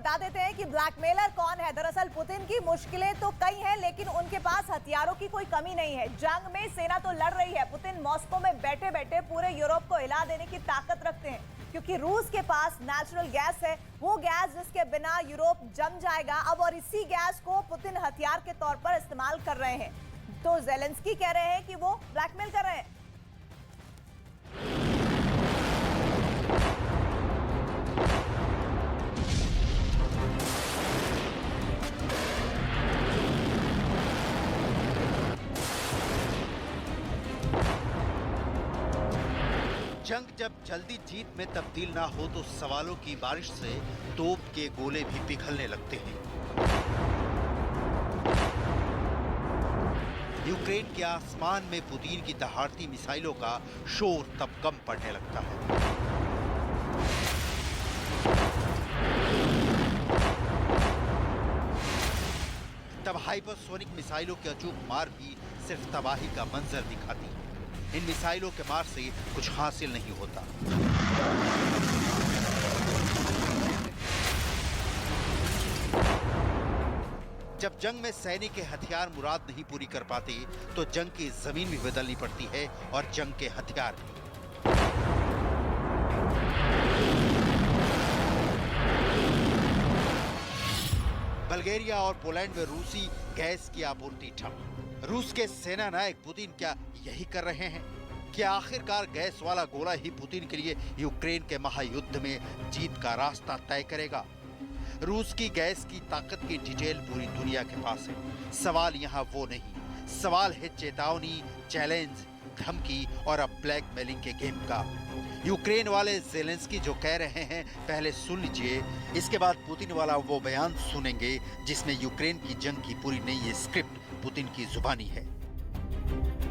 बता देते हैं कि ब्लैकमेलर कौन है। दरअसल पुतिन की मुश्किलें तो कई हैं, लेकिन उनके पास हथियारों की कोई कमी नहीं है। जंग में सेना तो लड़ रही है। पुतिन मॉस्को में बैठे बैठे पूरे यूरोप को हिला देने की ताकत रखते हैं, क्योंकि रूस के पास नेचुरल गैस है, वो गैस जिसके बिना यूरोप जम जाएगा अब, और इसी गैस को पुतिन हथियार के तौर पर इस्तेमाल कर रहे हैं। तो जेलेंस्की कह रहे हैं कि वो ब्लैकमेल कर रहे हैं। जंग जब जल्दी जीत में तब्दील ना हो तो सवालों की बारिश से तोप के गोले भी पिघलने लगते हैं। यूक्रेन के आसमान में पुतिन की दहाड़ती मिसाइलों का शोर तब कम पड़ने लगता है। तब हाइपरसोनिक मिसाइलों की अचूक मार भी सिर्फ तबाही का मंजर दिखाती है। इन मिसाइलों के मार से कुछ हासिल नहीं होता। जब जंग में सैनिक के हथियार मुराद नहीं पूरी कर पाते तो जंग की जमीन भी बदलनी पड़ती है और जंग के हथियार भी। बल्गेरिया और पोलैंड में रूसी गैस की आपूर्ति ठप। रूस के सेना नायक पुतिन क्या यही कर रहे हैं? क्या आखिरकार गैस वाला गोला ही पुतिन के लिए यूक्रेन के महायुद्ध में जीत का रास्ता तय करेगा? रूस की गैस की ताकत की डिटेल पूरी दुनिया के पास है। सवाल यहाँ वो नहीं, सवाल है चेतावनी, चैलेंज, धमकी और अब ब्लैकमेलिंग के गेम का। यूक्रेन वाले जेलेंस्की जो कह रहे हैं पहले सुन लीजिए, इसके बाद पुतिन वाला वो बयान सुनेंगे जिसमें यूक्रेन की जंग की पूरी नई स्क्रिप्ट पुतिन की जुबानी है।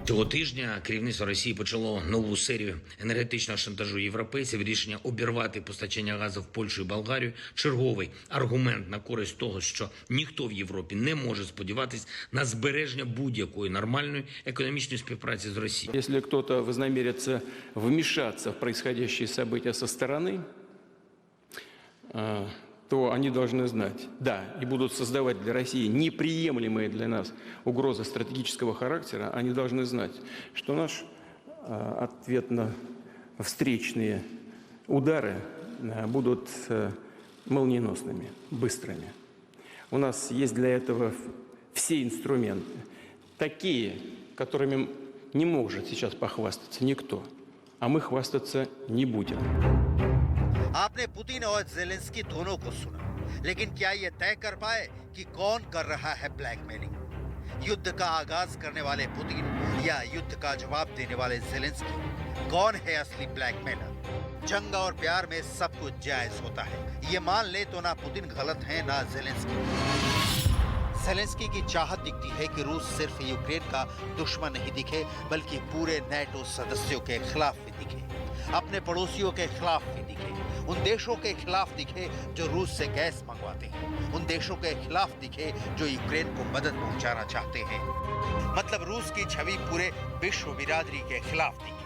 Цього тижня керівництво Росії почало нову серію енергетичного шантажу європейців. Рішення обірвати постачання газу в Польщу і Болгарію – черговий аргумент на користь того, що ніхто в Європі не може сподіватись на збереження будь-якої нормальної економічної співпраці з Росією. Если кто-то вознамерится вмешаться в происходящие события со стороны, то они должны знать, да, и будут создавать для России неприемлемые для нас угрозы стратегического характера, они должны знать, что наш ответно-встречные удары будут молниеносными, быстрыми. У нас есть для этого все инструменты, такие, которыми не может сейчас похвастаться никто, а мы хвастаться не будем. आपने पुतिन और जेलेंस्की दोनों को सुना, लेकिन क्या ये तय कर पाए कि कौन कर रहा है ब्लैकमेलिंग? युद्ध का आगाज करने वाले पुतिन या युद्ध का जवाब देने वाले जेलेंस्की? कौन है असली ब्लैकमेलर? जंग और प्यार में सब कुछ जायज होता है, ये मान ले तो ना पुतिन गलत है ना जेलेंस्की। जेलेंस्की की चाहत दिखती है कि रूस सिर्फ यूक्रेन का दुश्मन नहीं दिखे, बल्कि पूरे नेटो सदस्यों के खिलाफ भी दिखे, अपने पड़ोसियों के खिलाफ भी दिखे, उन देशों के खिलाफ दिखे जो रूस से गैस मंगवाते हैं, उन देशों के खिलाफ दिखे जो यूक्रेन को मदद पहुंचाना चाहते हैं। मतलब रूस की छवि पूरे विश्व बिरादरी के खिलाफ दिखे,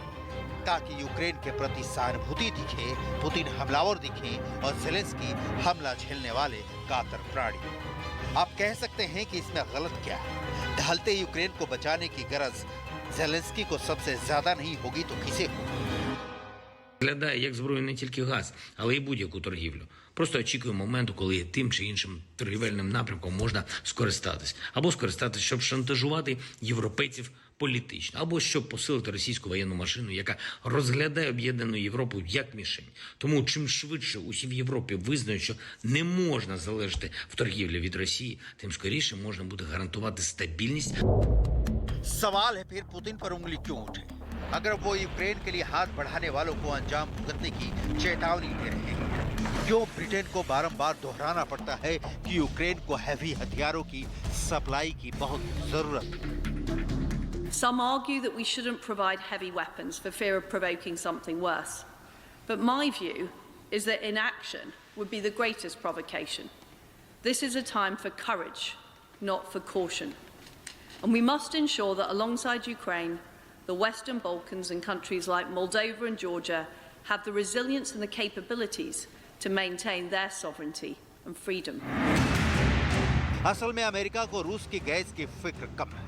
ताकि यूक्रेन के प्रति सहानुभूति दिखे, पुतिन हमलावर दिखे और जेलेंस्की हमला झेलने वाले कातर प्राणी। आप कह सकते हैं कि इसमें गलत क्या है? ढलते यूक्रेन को बचाने की गरज जेलेंस्की को सबसे ज्यादा नहीं होगी तो किसे होगी? Виглядає як зброя не тільки газ, але й будь-яку торгівлю. Просто очікує моменту, коли тим чи іншим торгівельним напрямком можна скористатись. Або скористатись, щоб шантажувати європейців політично. Або щоб посилити російську воєнну машину, яка розглядає об'єднану Європу як мішень. Тому чим швидше усі в Європі визнають, що не можна залежати в торгівлі від Росії, тим скоріше можна буде гарантувати стабільність. सवाल है फिर पुतिन पर उंगली क्यों उठे? अगर वो यूक्रेन के लिए हाथ बढ़ाने वालों को अंजाम भुगतने की चेतावनी दे रहे हैं, क्यों ब्रिटेन को बारंबार दोहराना पड़ता है कि यूक्रेन को हैवी हथियारों की सप्लाई की बहुत जरूरत है? Some argue that we shouldn't provide heavy weapons for fear of provoking something worse. But my view is that inaction would be the greatest provocation. This is a time for courage, not for caution. And we must ensure that alongside Ukraine, the Western Balkans and countries like Moldova and Georgia have the resilience and the capabilities to maintain their sovereignty and freedom. असल में America को रूस की gas की फिक्र कम है,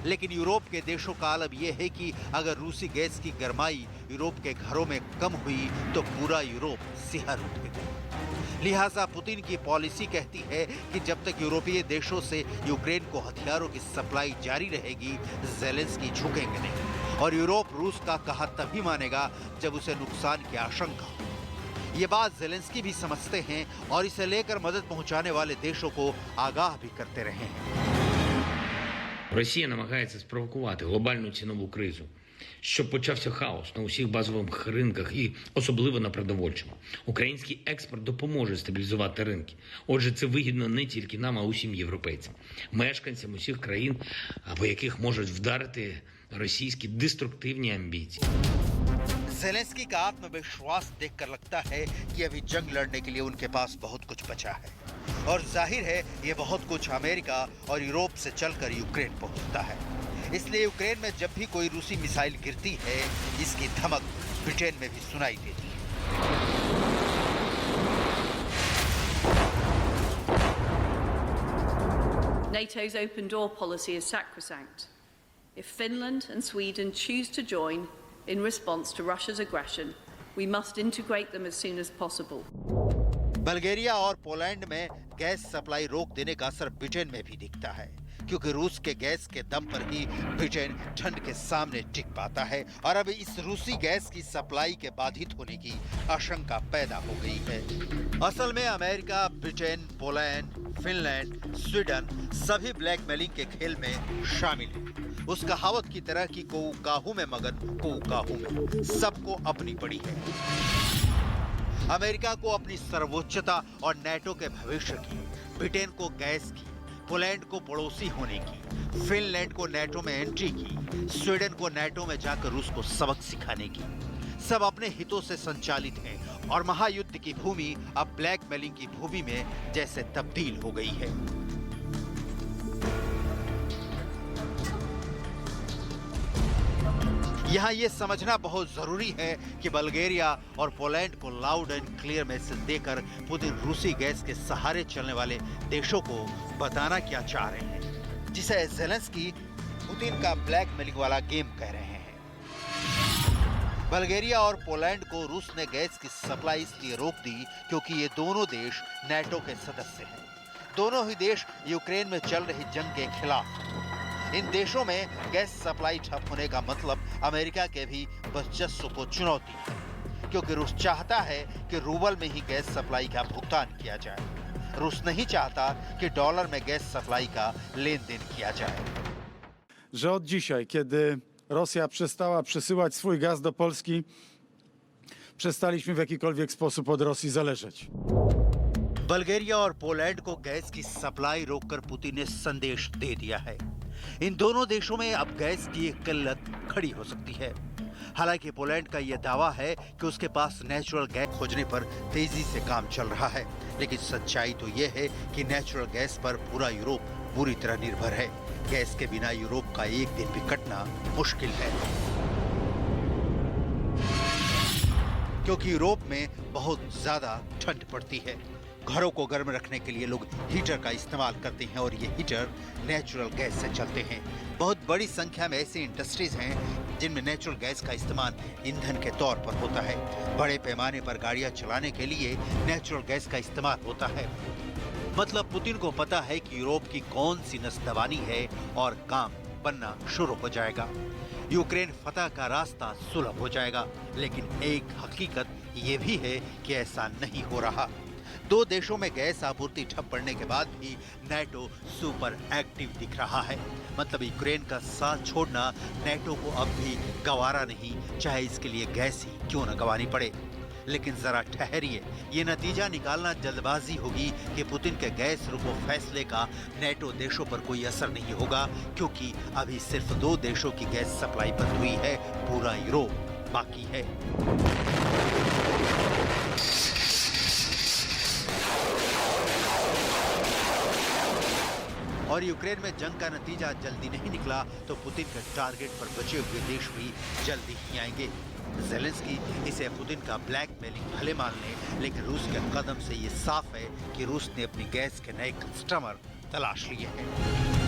लेकिन Europe के देशों का आलम यह है कि अगर रूसी गैस की गरमाई यूरोप के घरों में कम हुई तो पूरा यूरोप सिहर उठेगा। लिहाजा पुतिन की पॉलिसी कहती है कि जब तक यूरोपीय देशों से यूक्रेन को हथियारों की सप्लाई जारी रहेगी, ज़ेलेंस्की झुकेंगे नहीं और यूरोप रूस का कहा तभी मानेगा जब उसे नुकसान की आशंका हो। ये बात ज़ेलेंस्की भी समझते हैं और इसे लेकर मदद पहुंचाने वाले देशों को आगाह भी करते रहे हैं। Росія намагається спровокувати глобальну цінову кризу, щоб почався хаос на усіх базових ринках і особливо на продовольчому. Український експорт допоможе стабілізувати ринки. Отже, це вигідно не тільки нам, а усім європейцям, мешканцям усіх країн, по яких можуть вдарити російські деструктивні амбіції. ज़ेलेंस्की का आत्मविश्वास देखकर लगता है कि अभी जंग लड़ने के लिए उनके पास बहुत कुछ बचा है और जाहिर है ये बहुत कुछ अमेरिका और यूरोप से चलकर यूक्रेन पहुंचता है। इसलिए यूक्रेन में जब भी कोई रूसी मिसाइल गिरती है, इसकी धमक ब्रिटेन में भी सुनाई देती है। NATO's open door policy is sacrosanct. If Finland and Sweden choose to join in response to Russia's aggression, we must integrate them as soon as possible. Bulgaria और पोलैंड में गैस सप्लाई रोक देने का असर ब्रिटेन में भी दिखता है, क्योंकि रूस के गैस के दम पर ही ब्रिटेन ठंड के सामने टिक पाता है और अब इस रूसी गैस की सप्लाई के बाधित होने की आशंका पैदा हो गई है। असल में America, Britain, Poland, Finland, Sweden सभी ब्लैकमेलिंग के खेल में शामिल हैं। उस कहावत की तरह कि कोऊ काहू में मगन कोऊ काहू में, सबको अपनी पड़ी है। अमेरिका को अपनी सर्वोच्चता और नेटो के भविष्य की, ब्रिटेन को गैस की, पोलैंड को पड़ोसी होने की, फिनलैंड को नेटो में एंट्री की, स्वीडन को नेटो में जाकर रूस को सबक सिखाने की, सब अपने हितों से संचालित हैं और महायुद्ध की भूमि अब ब्लैकमेलिंग की भूमि में जैसे तब्दील हो गई है। यहाँ ये समझना बहुत जरूरी है कि बल्गेरिया और पोलैंड को लाउड एंड क्लियर मैसेज देकर पुतिन रूसी गैस के सहारे चलने वाले देशों को बताना क्या चाह रहे हैं, जिसे ज़ेलेंस्की पुतिन का ब्लैकमेलिंग वाला गेम कह रहे हैं। बल्गेरिया और पोलैंड को रूस ने गैस की सप्लाई इसलिए रोक दी क्योंकि ये दोनों देश नेटो के सदस्य हैं। दोनों ही देश यूक्रेन में चल रही जंग के खिलाफ हैं। इन देशों में गैस सप्लाई ठप होने का मतलब अमेरिका के भी वर्चस्व को चुनौती है, क्योंकि रूस चाहता है कि रूबल में ही गैस सप्लाई का भुगतान किया जाए। रूस नहीं चाहता कि डॉलर में गैस सप्लाई का लेन-देन किया जाए। Że od dzisiaj, kiedy Rosja przestała przesyłać swój gaz do Polski, przestaliśmy w jakikolwiek sposób od Rosji zależeć. Bulgaria और पोलैंड को गैस की सप्लाई रोककर पुतिन ने संदेश दे दिया है। इन दोनों देशों में अब गैस की एक किल्लत खड़ी हो सकती है। हालांकि पोलैंड का यह दावा है कि उसके पास नेचुरल गैस खोजने पर तेजी से काम चल रहा है, लेकिन सच्चाई तो यह है कि नेचुरल गैस पर पूरा यूरोप बुरी तरह निर्भर है। गैस के बिना यूरोप का एक दिन भी कटना मुश्किल है, क्योंकि यूरोप में बहुत ज्यादा ठंड पड़ती है। घरों को गर्म रखने के लिए लोग हीटर का इस्तेमाल करते हैं और ये हीटर नेचुरल गैस से चलते हैं। बहुत बड़ी संख्या में ऐसी इंडस्ट्रीज हैं जिनमें नेचुरल गैस का इस्तेमाल ईंधन के तौर पर होता है। बड़े पैमाने पर गाड़ियां चलाने के लिए नेचुरल गैस का इस्तेमाल होता है। मतलब पुतिन को पता है कि यूरोप की कौन सी नस दबानी है और काम बनना शुरू हो जाएगा। यूक्रेन फतह का रास्ता सुलभ हो जाएगा, लेकिन एक हकीकत ये भी है कि ऐसा नहीं हो रहा। दो देशों में गैस आपूर्ति ठप पड़ने के बाद भी नेटो सुपर एक्टिव दिख रहा है। मतलब यूक्रेन का साथ छोड़ना नेटो को अब भी गवारा नहीं, चाहे इसके लिए गैस ही क्यों न गंवानी पड़े। लेकिन जरा ठहरिए, ये नतीजा निकालना जल्दबाजी होगी कि पुतिन के गैस रोको फैसले का नेटो देशों पर कोई असर नहीं होगा, क्योंकि अभी सिर्फ दो देशों की गैस सप्लाई बंद हुई है, पूरा यूरोप बाकी है। और यूक्रेन में जंग का नतीजा जल्दी नहीं निकला तो पुतिन के टारगेट पर बचे हुए देश भी जल्दी ही आएंगे। जेलेंस्की इसे पुतिन का ब्लैकमेलिंग भले मान ले, लेकिन रूस के कदम से ये साफ है कि रूस ने अपनी गैस के नए कस्टमर तलाश लिए हैं।